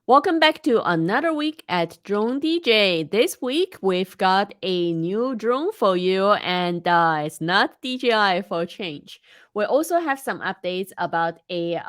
Welcome back to another week at Drone DJ. This week we've got a new drone for you, and it's not DJI for a change. We also have some updates about a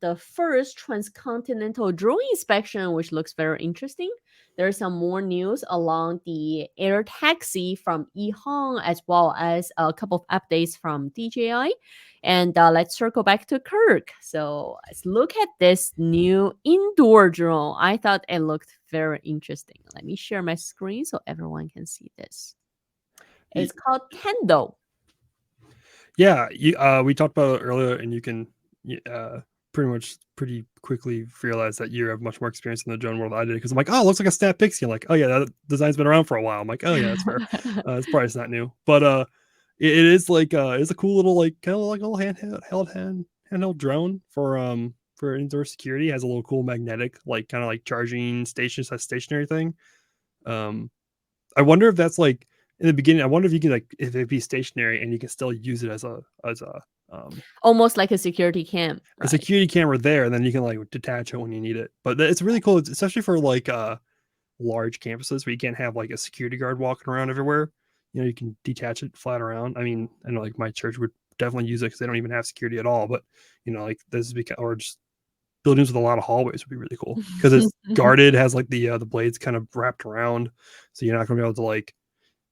the first transcontinental drone inspection, which looks very interesting. There's some more news along the air taxi from EHang, as well as a couple of updates from DJI. And let's circle back to Kirk. So let's look at this new indoor drone. I thought it looked very interesting. Let me share my screen so everyone can see this. It's called Tendo. Yeah, we talked about it earlier, and you can pretty quickly realize that you have much more experience in the drone world than I did, because I'm like, oh, it looks like a Snap Pixie. I'm like, oh yeah, that design's been around for a while. I'm like, oh yeah, that's fair. It's probably not new, but it is like it's a cool little like kind of like a little handheld drone for indoor security. It has a little cool magnetic like kind of like charging station, stationary thing. I wonder if that's like in the beginning. I wonder if you can like if it be stationary and you can still use it as a almost like a security cam, a security camera there, and then you can like detach it when you need it. But it's really cool, especially for like large campuses where you can't have like a security guard walking around everywhere. You know, you can detach it, fly it around. I mean, I know like my church would definitely use it because they don't even have security at all. But you know, like this is because, or just buildings with a lot of hallways would be really cool because it's guarded, has like the blades kind of wrapped around, so you're not going to be able to like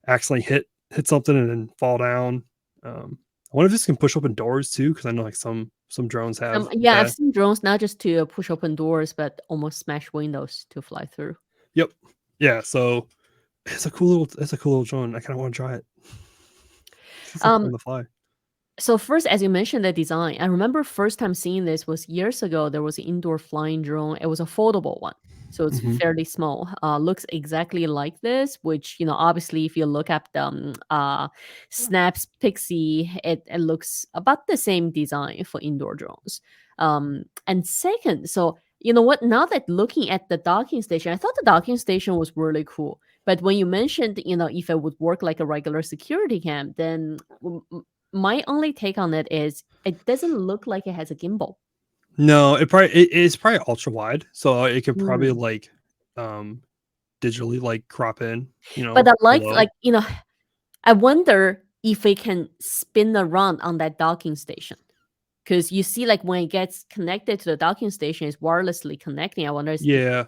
accidentally hit something and then fall down. I wonder if this can push open doors too, because I know like some drones have. Yeah, I've seen drones not just to push open doors, but almost smash windows to fly through. Yep. Yeah. So it's a cool little drone. I kind of want to try it. It's fun to fly. So first, as you mentioned, the design. I remember first time seeing this was years ago. There was an indoor flying drone. It was a foldable one, so it's fairly small. Looks exactly like this. Which obviously, if you look up the Snap's Pixie, it looks about the same design for indoor drones. And second, so you know what? Now that looking at the docking station, I thought the docking station was really cool. But when you mentioned, if it would work like a regular security cam, then my only take on it is it doesn't look like it has a gimbal. No, it's probably ultra wide, so it can probably like digitally like crop in. But I like I wonder if it can spin around on that docking station. Because you see, like when it gets connected to the docking station, it's wirelessly connecting. I wonder. Yeah,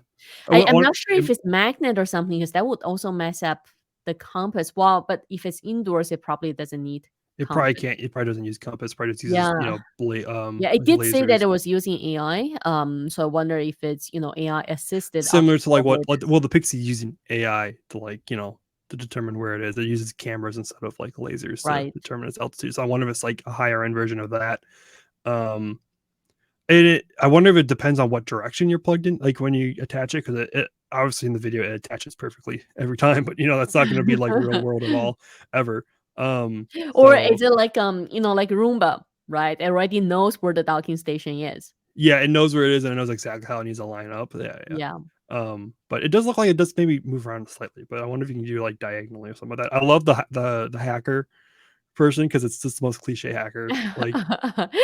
I'm not sure if it's magnet or something, because that would also mess up the compass. Well, but if it's indoors, it probably doesn't need. It probably can't. It probably doesn't use compass. It probably just uses yeah, it did say that it was using AI. So I wonder if it's AI assisted. Similar to like well, the Pixie using AI to like to determine where it is. It uses cameras instead of like lasers to determine its altitude. So I wonder if it's like a higher end version of that. I wonder if it depends on what direction you're plugged in, like when you attach it, because it obviously in the video it attaches perfectly every time, but that's not going to be like real world at all ever. Or is it like like Roomba, right? It already knows where the docking station is. Yeah, it knows where it is and it knows exactly how it needs to line up. Yeah. But it does look like it does maybe move around slightly, but I wonder if you can do like diagonally or something like that. I love the hacker person because it's just the most cliche hacker like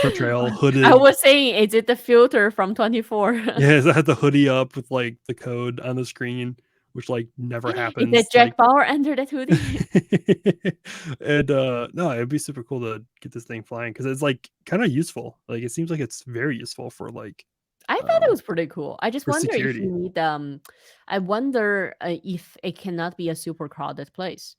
portrayal. Hooded. I was saying, is it the filter from 24? Yeah, it had the hoodie up with like the code on the screen, which like never happens. Is that Jack Bauer under that hoodie? And no, it'd be super cool to get this thing flying because it's like kind of useful. Like it seems like it's very useful for like. I thought it was pretty cool. I just wonder if you need I wonder if it cannot be a super crowded place.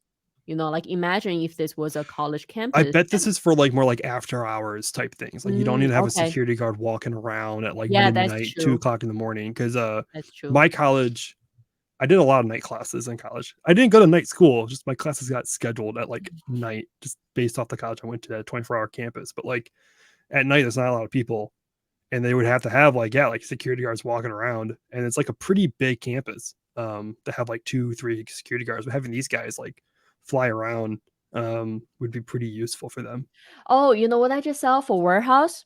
Like imagine if this was a college campus. I bet this is for like more like after hours type things. Like you don't need to have a security guard walking around at like midnight, 2 o'clock in the morning. Because my college, I did a lot of night classes in college. I didn't go to night school, just my classes got scheduled at like night, just based off the college I went to, that 24-hour campus. But like at night, there's not a lot of people, and they would have to have like security guards walking around, and it's like a pretty big campus to have like 2-3 security guards. But having these guys like fly around would be pretty useful for them. Oh, you know what I just saw for warehouse?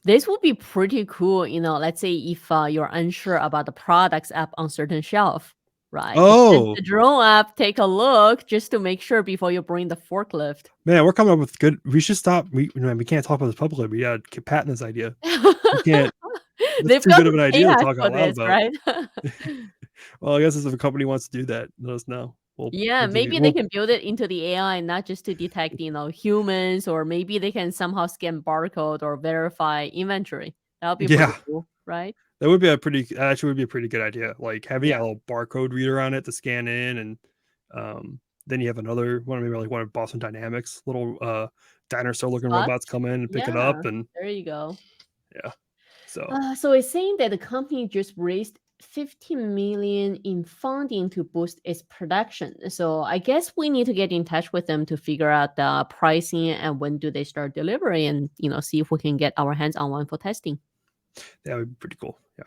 This would be pretty cool. Let's say if you're unsure about the products up on certain shelf, right? Oh, the drone app, take a look just to make sure before you bring the forklift. Man, we're coming up with good. We should stop. We can't talk about this publicly. We gotta patent this idea. We can't. That's too got good of the an idea to AI talk for out loud this, about. right? Well, I guess if a company wants to do that, let us know. Yeah, We'll give you maybe they can build it into the AI, not just to detect, humans, or maybe they can somehow scan barcode or verify inventory. That would be pretty yeah. cool, right? That would be actually would be a pretty good idea. Like having Yeah. a little barcode reader on it to scan in, and then you have another one, maybe like one of Boston Dynamics little dinosaur looking Spot? robots come in and pick it Yeah, up, and there you go. yeah. So So it's saying that the company just raised 15 million in funding to boost its production. So I guess we need to get in touch with them to figure out the pricing and when do they start delivery, and see if we can get our hands on one for testing. that would be pretty cool. Yeah.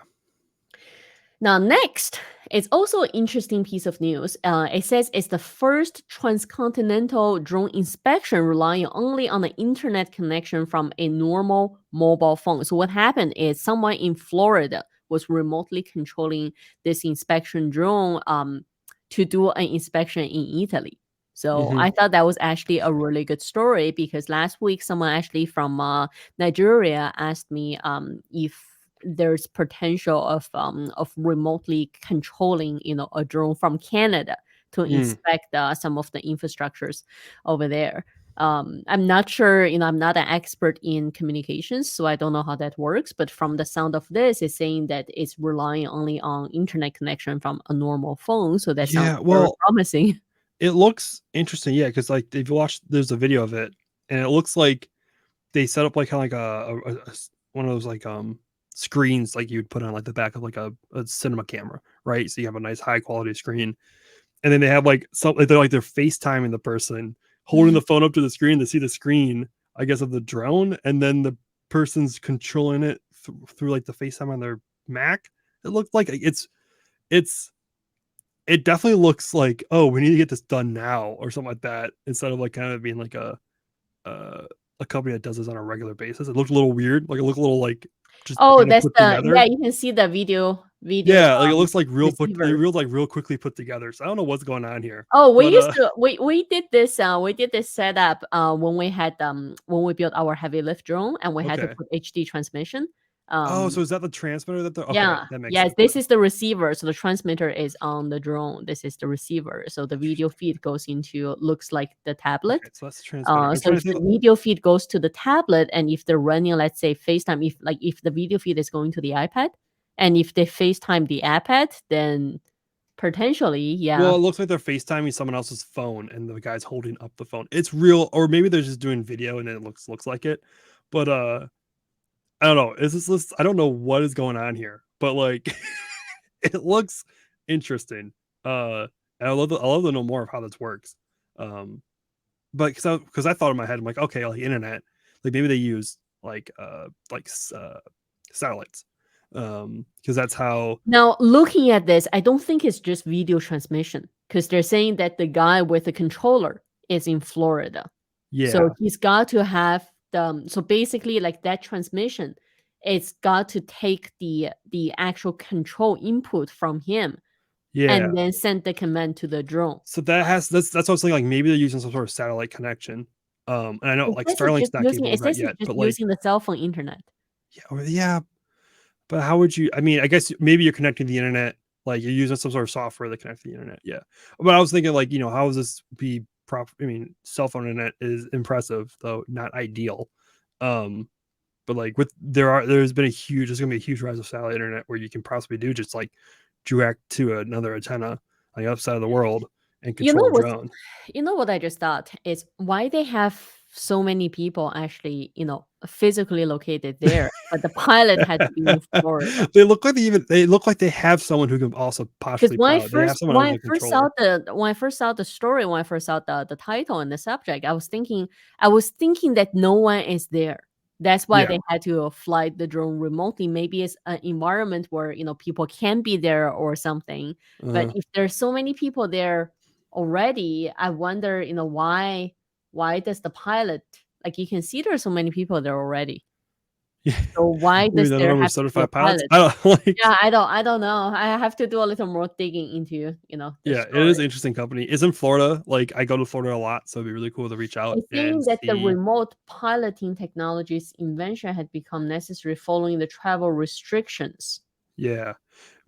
Now, next, it's also an interesting piece of news. It says it's the first transcontinental drone inspection relying only on the internet connection from a normal mobile phone. So, what happened is someone in Florida was remotely controlling this inspection drone to do an inspection in Italy. So, Mm-hmm. I thought that was actually a really good story because last week, someone actually from Nigeria asked me if there's potential of remotely controlling a drone from Canada to inspect some of the infrastructures over there. I'm not sure, I'm not an expert in communications, so I don't know how that works. But from the sound of this, it's saying that it's relying only on internet connection from a normal phone. So that sounds Yeah. very Well, promising. it looks interesting. Yeah, because like if you watch, there's a video of it, and it looks like they set up like kind of like one of those like screens like you'd put on like the back of like a cinema camera, right? So you have a nice high quality screen, and then they have like something they're FaceTiming the person, holding the phone up to the screen to see the screen, I guess, of the drone, and then the person's controlling it through like the FaceTime on their Mac. It looked like it's it definitely looks like, oh, we need to get this done now or something like that, instead of like kind of being like uh, a company that does this on a regular basis. It looked a little weird, like it looked a little like just Oh, kind of that's put yeah, together. you can see the video Yeah, like it looks like receiver. real quickly put together. So I don't know what's going on here, Oh, we but used to we did this setup when we built our heavy lift drone and we had to okay. put HD transmission. Oh, so Um is that the transmitter that the okay, yeah, that makes yes, sense this then. is the receiver. So the transmitter is on the drone. This is the receiver. So the video feed goes into looks like the tablet. Okay, so that's the transmitter. I'm So trying if to the think. video feed goes to the tablet, and if they're running, let's say FaceTime, if the video feed is going to the iPad, and if they FaceTime the iPad, then potentially, Well, yeah. it looks like they're FaceTiming someone else's phone and the guy's holding up the phone. It's real, or maybe they're just doing video and it looks like it. But I don't know. Is this I don't know what is going on here, but like it looks interesting. And I love to know more of how this works. Um, but because I thought in my head, I'm like, okay, like internet, like maybe they use satellites, because that's how. Now, looking at this, I don't think it's just video transmission because they're saying that the guy with the controller is in Florida. So Yeah, he's got to have so basically like that transmission, it's got to take the actual control input from him yeah. and then send the command to the drone. So that's what I was thinking. Like maybe they're using some sort of satellite connection. And I know like Starlink's not capable It of that says it's yet, just but like using the cell phone internet. yeah. But how would you? I mean, I guess maybe you're connecting the internet, like you're using some sort of software that connects to the internet. Yeah. But I was thinking, like, how does this be proper? I mean, cell phone internet is impressive, though not ideal. Um, but like there's gonna be a huge rise of satellite internet where you can possibly do just like direct to another antenna on the other side of the world and You control know a what? drone. You know what I just thought is why they have so many people actually, physically located there, but the pilot had to be in Florida. They look like they have someone who can also Because partially pilot. They have someone else with a controller. when I first saw the story, when I first saw the title and the subject, I was thinking that no one is there. That's why Yeah. they had to fly the drone remotely. Maybe it's an environment where people can be there or something. But Uh, if there's so many people there already, I wonder, why does the pilot, like, you can see there's so many people there already. Yeah. So why does there have to be a certified pilots? pilot? I don't like. Yeah, I don't know. I have to do a little more digging into, the Yeah, it is story. an interesting company. It's in Florida. Like, I go to Florida a lot, so it'd be really cool to reach out I and think that the see. remote piloting technology's invention had become necessary following the travel restrictions. Yeah,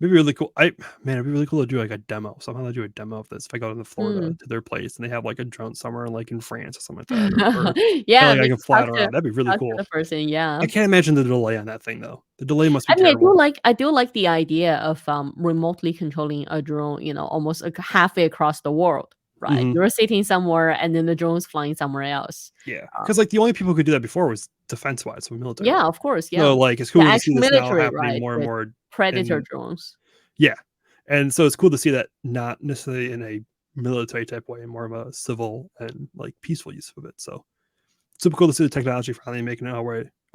it'd be really cool. Man, it'd be really cool to do like a demo. Somehow to do a demo of this if I go to Florida to their place and they have like a drone somewhere like in France or something like that, or Yeah, like I maybe can fly it talk to around. That'd be really talk to cool. the person, yeah. I can't imagine the delay on that thing though. The delay must be I mean, terrible. I do like the idea of, remotely controlling a drone, almost, like, halfway across the world, right? Hmm. You're sitting somewhere, and then the drone's flying somewhere else. Yeah, Uh, because like the only people who could do that before was defense wise, so military. yeah, of course, yeah. So like it's The cool to see actual this now military, happening right, more and with more. Predator And drones. yeah, and so it's cool to see that not necessarily in a military type way, more of a civil and like peaceful use of it. So super cool to see the technology finally making it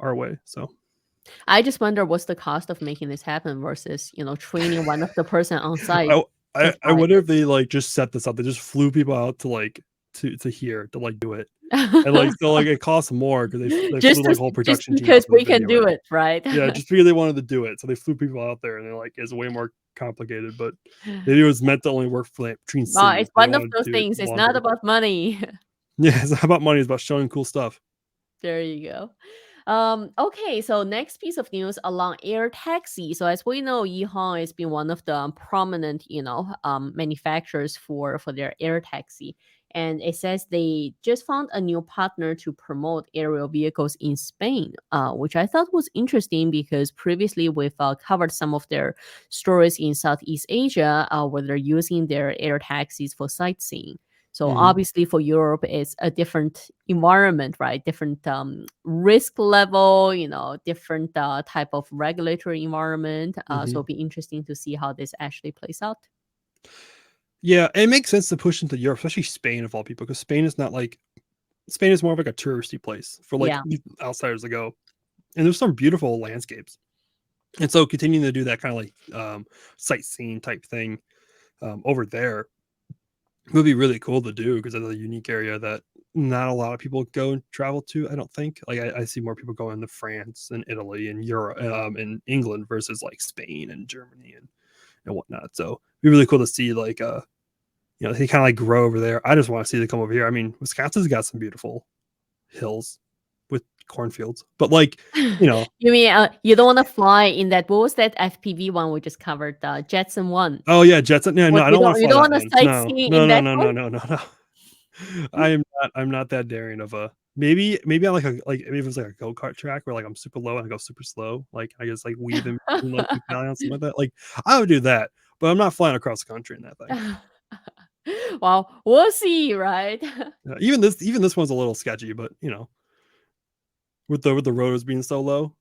our way. So I just wonder what's the cost of making this happen versus, training one of the person on site I to I fly wonder if this. they like just set this up. They just flew people out to like to here to like do it, and like so like it costs more because they flew like a whole Just production team out because for the we can video, do right? it, right? Yeah, just because they wanted to do it, so they flew people out there, and they're like it's way more complicated, but maybe it was meant to only work for like between Well, cities. it's They one of wanted those to do it things, it's not longer. about money. Yeah, it's not about money. It's about showing cool stuff. There you go. Okay, so next piece of news along air taxi. So as we know, EHang has been one of the prominent, manufacturers for their air taxi. And it says they just found a new partner to promote aerial vehicles in Spain, which I thought was interesting because previously we've covered some of their stories in Southeast Asia where they're using their air taxis for sightseeing. So Hmm. obviously for Europe, it's a different environment, right? Different risk level, different type of regulatory environment. So Hmm. it'll be interesting to see how this actually plays out. Yeah, it makes sense to push into Europe, especially Spain of all people, because Spain is more of like a touristy place for like Yeah. outsiders to go, and there's some beautiful landscapes. And so continuing to do that kind of like sightseeing type thing over there would be really cool to do because it's a unique area that not a lot of people go and travel to. I don't think. Like I see more people going to France and Italy and Europe and England versus like Spain and Germany and whatnot. So it'd be really cool to see like they kind of like grow over there. I just want to see them come over here. I mean, Wisconsin's got some beautiful hills with cornfields, but like You mean you don't want to fly in that? What was that FPV one we just covered? Jetson one. Oh yeah, Jetson. No, no, What I don't want to you fly don't that want to one. No, sightseeing no, in no, that no, one? no, no, no, no. I'm not. I'm not that daring of a. Maybe like maybe if it's like a go kart track where like I'm super low and I go super slow. Like I just like weave in between like two medallions, something like that. Like I would do that, but I'm not flying across the country in that thing. Well, we'll see, right? Even this one's a little sketchy, but with the rotors being so low.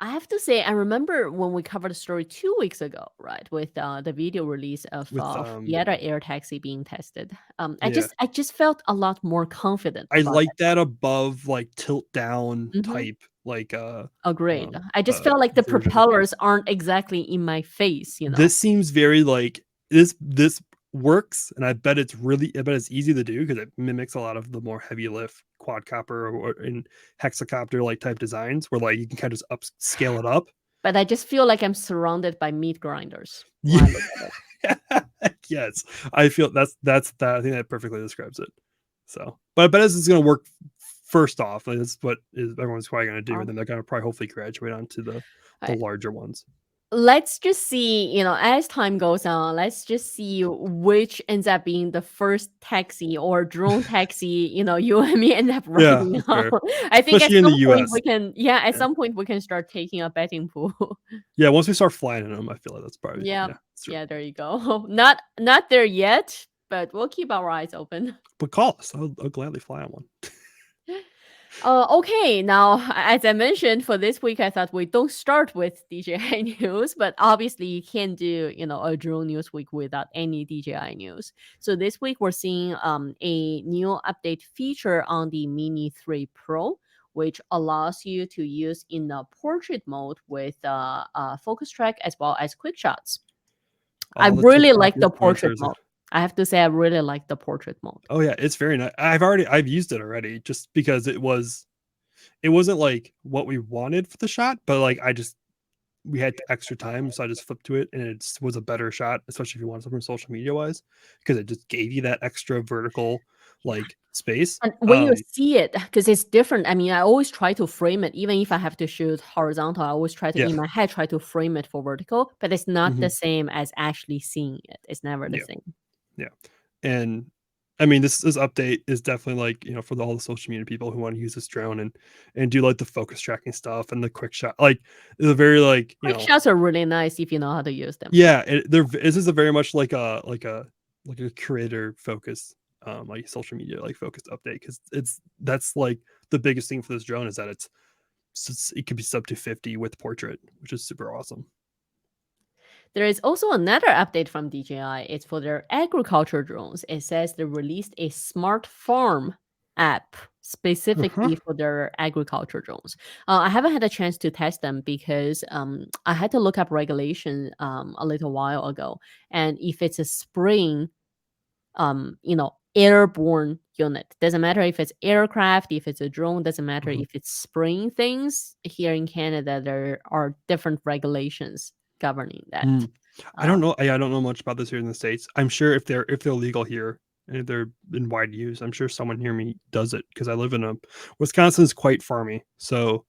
I have to say, I remember when we covered the story 2 weeks ago, right, with the video release of With the other air taxi being tested. yeah, I just felt a lot more confident I about like that above like tilt down that. type like Agreed. I just felt like the version. propellers aren't exactly in my face. This seems very like this works, and I bet it's easy to do because it mimics a lot of the more heavy lift quadcopter or in hexacopter like type designs where like you can kind of just scale it up. But I just feel like I'm surrounded by meat grinders when I Yeah. look at it. Yes, I feel that's that. I think that perfectly describes it. So, but I bet it's going to work first off. Like, that's what everyone's probably going to do, and then they're going to probably hopefully graduate onto the I larger ones. Let's just see, as time goes on, let's just see which ends up being the first taxi or drone taxi, you and me end up Yeah, riding that's on. fair. I think Especially in the US. at Yeah. some point we can start taking a betting pool. Yeah, once we start flying in them, I feel like that's probably Yeah. yeah, that's true. Yeah, there you go. Not there yet, but we'll keep our eyes open. But call us. I'll gladly fly on one. Okay, now as I mentioned for this week, I thought we don't start with DJI news, but obviously you can't do a drone news week without any DJI news. So this week we're seeing a new update feature on the Mini 3 Pro, which allows you to use in the portrait mode with focus track as well as quick shots. I All the really TikTok like the portrait influencers. mode. I have to say I really like the portrait mode. Oh yeah, it's very nice. I've used it already just because it was it wasn't like what we wanted for the shot, but like we had extra time, so I just flipped to it, and it was a better shot, especially if you want something social media wise, because it just gave you that extra vertical like space. And when you see it, because it's different. I mean, I always try to frame it, even if I have to shoot horizontal. I always try to in my head try to frame it for vertical, but it's not the same as actually seeing it. It's never the same. Yeah, and I mean, this update is definitely like, you know, for all the social media people who want to use this drone and do like the focus tracking stuff and the quick shot. Like, it's a very like, you quick shots are really nice if you know how to use them. Yeah, this is a very much like a creator focus, like social media like focused update, because that's like the biggest thing for this drone is that it can be sub 250 with portrait, which is super awesome. There is also another update from DJI. It's for their agriculture drones. It says they released a smart farm app specifically for their agriculture drones. I haven't had a chance to test them because I had to look up regulation a little while ago. And if it's a spraying, airborne unit, doesn't matter if it's aircraft, if it's a drone, doesn't matter if it's spraying things. Here in Canada, there are different regulations governing that. I don't know. I don't know much about this here in the States. I'm sure if they're legal here and if they're in wide use, I'm sure someone near me does it, because I live in Wisconsin is quite farmy, so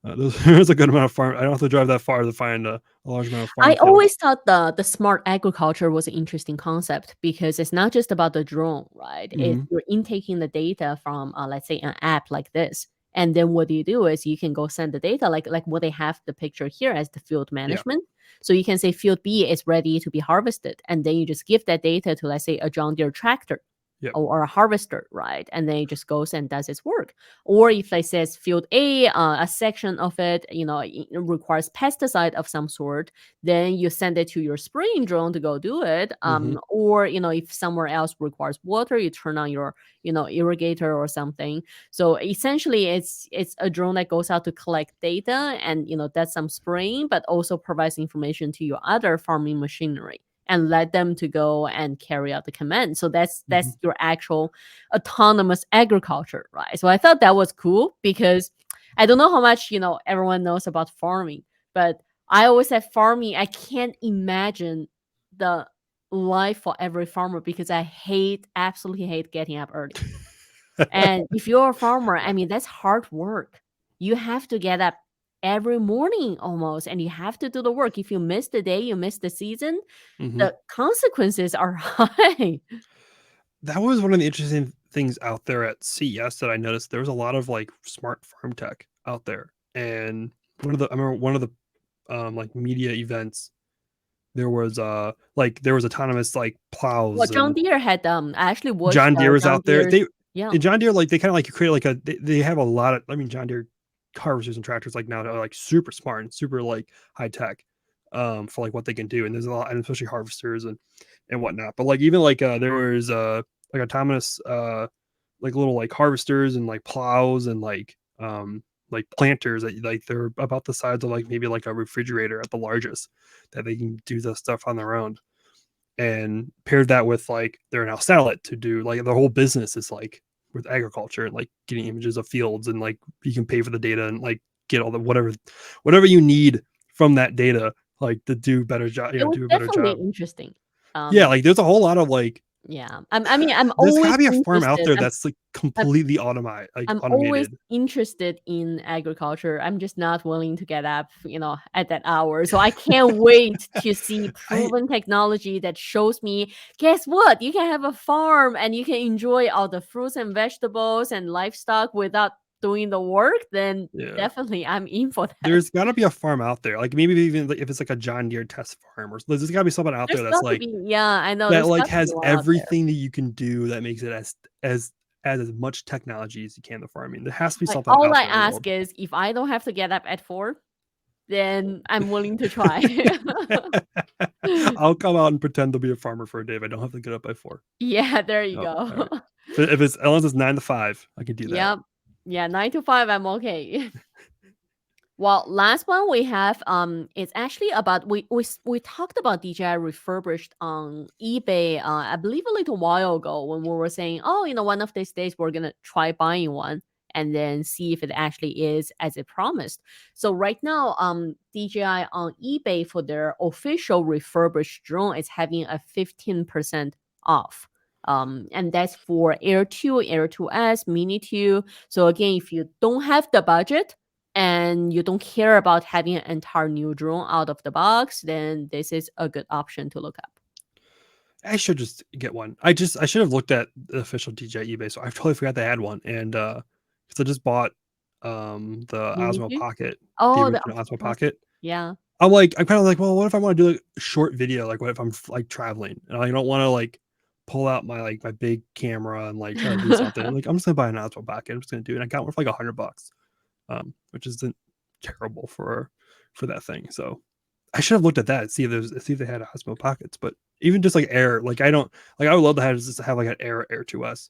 there's a good amount of farm. I don't have to drive that far to find a large amount of farm. I always thought the smart agriculture was an interesting concept, because it's not just about the drone, right? If you're intaking the data from, let's say, an app like this, and then what you do is you can go send the data, like what they have the picture here as the field management. So you can say field B is ready to be harvested, and then you just give that data to, let's say, a John Deere tractor. Or a harvester, right? And then it just goes and does its work. Or if it says field A, a section of it, it requires pesticide of some sort, then you send it to your spraying drone to go do it. Or, if somewhere else requires water, you turn on your, irrigator or something. So essentially it's a drone that goes out to collect data and, does some spraying, but also provides information to your other farming machinery and let them to go and carry out the command. So that's your actual autonomous agriculture, right? So I thought that was cool, because I don't know how much, everyone knows about farming, but I always said farming, I can't imagine the life for every farmer, because I absolutely hate getting up early. And if you're a farmer, I mean, that's hard work. You have to get up every morning almost, and you have to do the work. If you miss the day, you miss the season, the consequences are high. That was one of the interesting things out there at CES that I noticed. There was a lot of like smart farm tech out there, and I remember one of the like media events, there was autonomous like plows. Well, John Deere had actually watched John Deere was out there. John Deere, like, they kind of like create like they have a lot of, I mean, John Deere harvesters and tractors like now are like super smart and super like high tech for like what they can do, and there's a lot, and especially harvesters and whatnot. But like even like there was like autonomous like little like harvesters and like plows and like planters that like they're about the size of like maybe like a refrigerator at the largest, that they can do the stuff on their own. And paired that with like they're now satellite to do like the whole business is like with agriculture and like getting images of fields, and like you can pay for the data and like get all the whatever you need from that data, like to do better job, do a better job. Interesting. Like there's a whole lot of like, I mean, I'm there's always gotta be a farm out there that's like completely automated. I'm always interested in agriculture. I'm just not willing to get up, at that hour. So I can't wait to see proven technology that shows me, guess what? You can have a farm and you can enjoy all the fruits and vegetables and livestock without doing the work. Then definitely I'm in for that. There's got to be a farm out there, like maybe even if it's like a John Deere test farm, or there's got to be someone out there that's like, I know, that like has everything that you can do that makes it as much technology as you can in the farming. There has to be something. All I ask is, if I don't have to get up at 4, then I'm willing to try. I'll come out and pretend to be a farmer for a day if I don't have to get up by 4. Yeah, there you go. Right. If it's, unless it's 9 to 5, I can do that. Yep. Yeah, 9 to 5, I'm okay. Well, last one we have it's actually about, we talked about DJI Refurbished on eBay I believe a little while ago, when we were saying, oh, one of these days we're gonna try buying one. and then see if it actually is as it promised. So right now, DJI on eBay for their official refurbished drone is having a 15% off. And that's for Air 2, Air 2S, Mini 2. So again, if you don't have the budget and you don't care about having an entire new drone out of the box, then this is a good option to look up. I should just get one. I should have looked at the official DJI eBay. So I totally forgot they had one. And because I just bought the Osmo Pocket, the original Osmo Pocket. Yeah. I'm kind of like, well, what if I want to do like a short video? Like, what if I'm like traveling and I don't want to like pull out my my big camera and like try to do something? I'm just gonna buy an Osmo Pocket. I'm just gonna do it. And I got one for like $100, which isn't terrible for that thing. So I should have looked at that, see if they had Osmo Pockets, but even just like Air, like I would love to have like an Air 2S.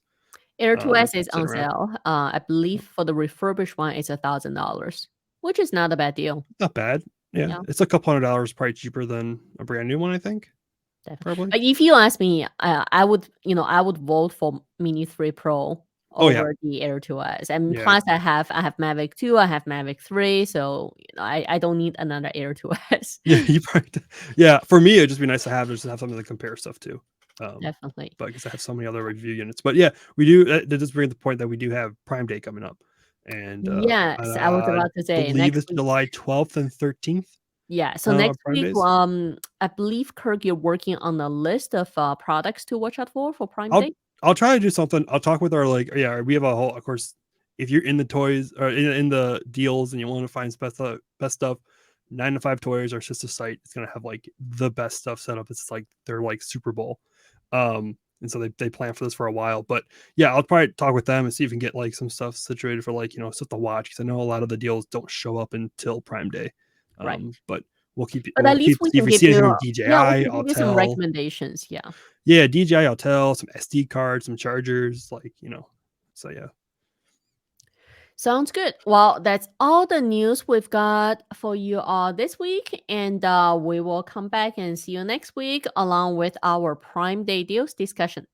Air 2S is on sale. I believe for the refurbished one, it's $1,000, which is not a bad deal. Not bad. Yeah. It's a couple $100 probably cheaper than a brand new one, I think. Definitely. But if you ask me, I would vote for Mini 3 Pro over the Air 2S. And plus I have Mavic 2, I have Mavic 3, so I don't need another Air 2S. For me it'd just be nice to have something to compare stuff to. Definitely. But because I have so many other review units. But yeah, we do that does bring the point that we do have Prime Day coming up. And yes, I was about to say I believe it's July 12th and 13th. Yeah, so next week, I believe, Kirk, you're working on a list of products to watch out for Prime Day. I'll try to do something. I'll talk with our we have a whole, of course, if you're in the toys or in the deals and you want to find best stuff, 9 to 5 Toys, our sister site, is gonna have like the best stuff set up. It's like they're like Super Bowl. And so they plan for this for a while. But yeah, I'll probably talk with them and see if we can get like some stuff situated for like, stuff to watch, because I know a lot of the deals don't show up until Prime Day. Right. But we'll keep it. But at least we can give you DJI, I'll tell some recommendations. Yeah, DJI, I'll tell some SD cards, some chargers, so yeah. Sounds good. Well, that's all the news we've got for you all this week. And we will come back and see you next week along with our Prime Day deals discussion.